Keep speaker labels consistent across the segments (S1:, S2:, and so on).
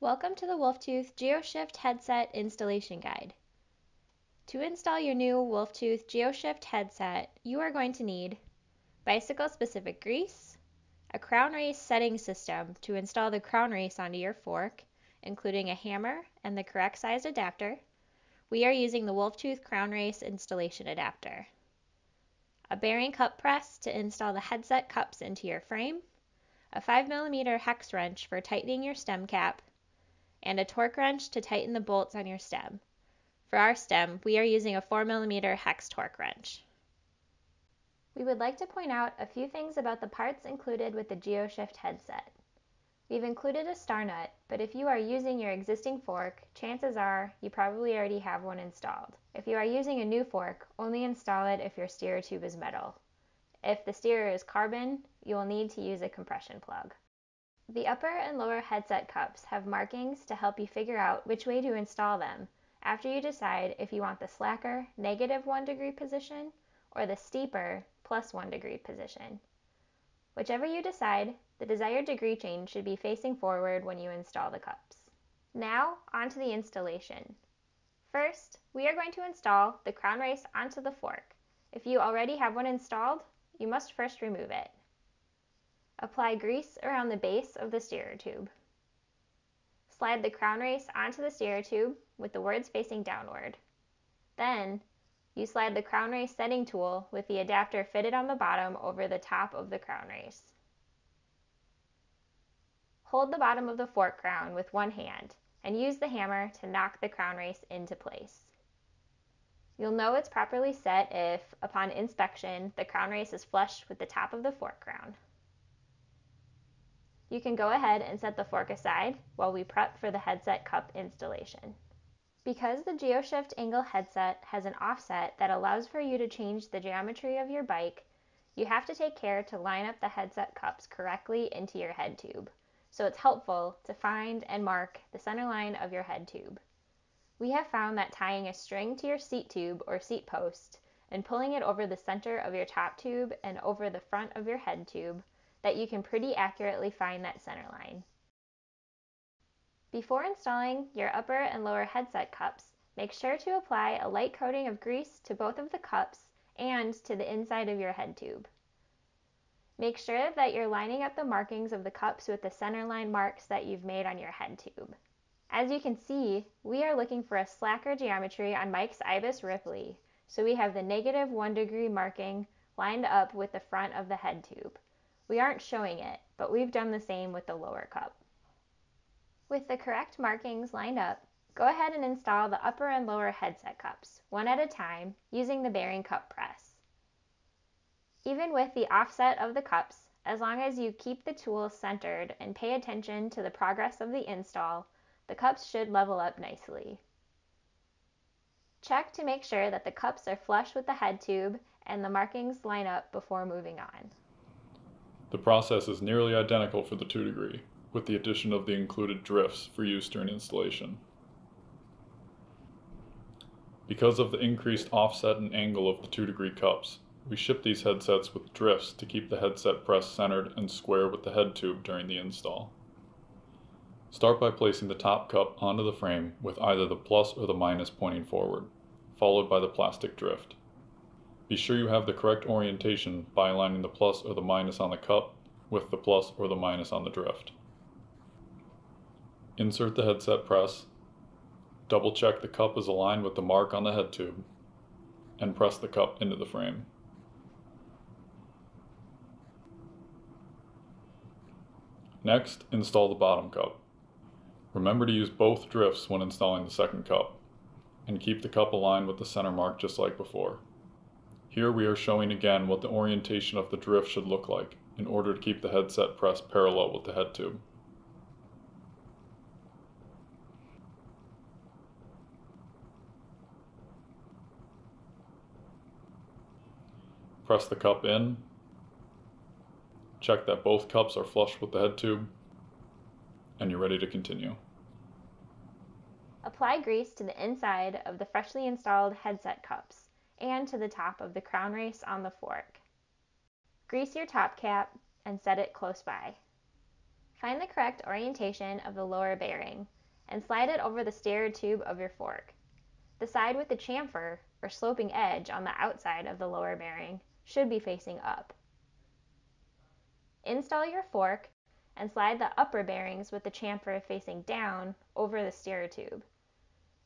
S1: Welcome to the Wolftooth GeoShift headset installation guide. To install your new Wolftooth GeoShift headset, you are going to need bicycle-specific grease, a crown race setting system to install the crown race onto your fork, including a hammer and the correct size adapter. We are using the Wolftooth crown race installation adapter. A bearing cup press to install the headset cups into your frame, a 5mm hex wrench for tightening your stem cap, and a torque wrench to tighten the bolts on your stem. For our stem, we are using a 4mm hex torque wrench. We would like to point out a few things about the parts included with the GeoShift headset. We've included a star nut, but if you are using your existing fork, chances are you probably already have one installed. If you are using a new fork, only install it if your steerer tube is metal. If the steerer is carbon, you will need to use a compression plug. The upper and lower headset cups have markings to help you figure out which way to install them after you decide if you want the slacker -1 degree position or the steeper +1 degree position. Whichever you decide, the desired degree change should be facing forward when you install the cups. Now, onto the installation. First, we are going to install the crown race onto the fork. If you already have one installed, you must first remove it. Apply grease around the base of the steerer tube. Slide the crown race onto the steerer tube with the words facing downward. Then, you slide the crown race setting tool with the adapter fitted on the bottom over the top of the crown race. Hold the bottom of the fork crown with one hand and use the hammer to knock the crown race into place. You'll know it's properly set if, upon inspection, the crown race is flush with the top of the fork crown. You can go ahead and set the fork aside while we prep for the headset cup installation. Because the GeoShift Angle headset has an offset that allows for you to change the geometry of your bike, you have to take care to line up the headset cups correctly into your head tube, so it's helpful to find and mark the center line of your head tube. We have found that tying a string to your seat tube or seat post and pulling it over the center of your top tube and over the front of your head tube that you can pretty accurately find that center line. Before installing your upper and lower headset cups, make sure to apply a light coating of grease to both of the cups and to the inside of your head tube. Make sure that you're lining up the markings of the cups with the center line marks that you've made on your head tube. As you can see, we are looking for a slacker geometry on Mike's Ibis Ripley, so we have the -1 degree marking lined up with the front of the head tube. We aren't showing it, but we've done the same with the lower cup. With the correct markings lined up, go ahead and install the upper and lower headset cups, one at a time, using the bearing cup press. Even with the offset of the cups, as long as you keep the tool centered and pay attention to the progress of the install, the cups should level up nicely. Check to make sure that the cups are flush with the head tube and the markings line up before moving on.
S2: The process is nearly identical for the 2 degree, with the addition of the included drifts for use during installation. Because of the increased offset and angle of the 2 degree cups, we ship these headsets with drifts to keep the headset press centered and square with the head tube during the install. Start by placing the top cup onto the frame with either the plus or the minus pointing forward, followed by the plastic drift. Be sure you have the correct orientation by aligning the plus or the minus on the cup with the plus or the minus on the drift. Insert the headset press, double check the cup is aligned with the mark on the head tube, and press the cup into the frame. Next, install the bottom cup. Remember to use both drifts when installing the second cup, and keep the cup aligned with the center mark just like before. Here we are showing again what the orientation of the drift should look like in order to keep the headset press parallel with the head tube. Press the cup in, check that both cups are flush with the head tube, and you're ready to continue.
S1: Apply grease to the inside of the freshly installed headset cups and to the top of the crown race on the fork. Grease your top cap and set it close by. Find the correct orientation of the lower bearing and slide it over the steer tube of your fork. The side with the chamfer, or sloping edge on the outside of the lower bearing, should be facing up. Install your fork and slide the upper bearings with the chamfer facing down over the steer tube.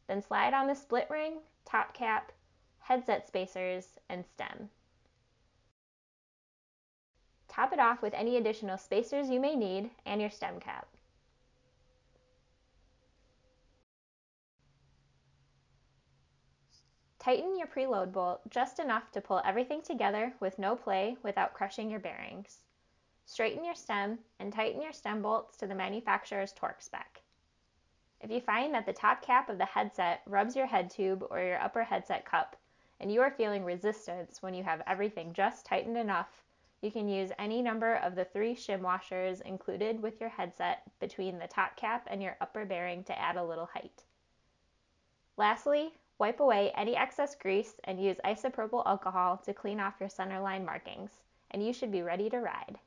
S1: Then slide on the split ring, top cap, headset spacers, and stem. Top it off with any additional spacers you may need and your stem cap. Tighten your preload bolt just enough to pull everything together with no play without crushing your bearings. Straighten your stem and tighten your stem bolts to the manufacturer's torque spec. If you find that the top cap of the headset rubs your head tube or your upper headset cup, and you are feeling resistance when you have everything just tightened enough, you can use any number of the 3 shim washers included with your headset between the top cap and your upper bearing to add a little height. Lastly, wipe away any excess grease and use isopropyl alcohol to clean off your centerline markings, and you should be ready to ride.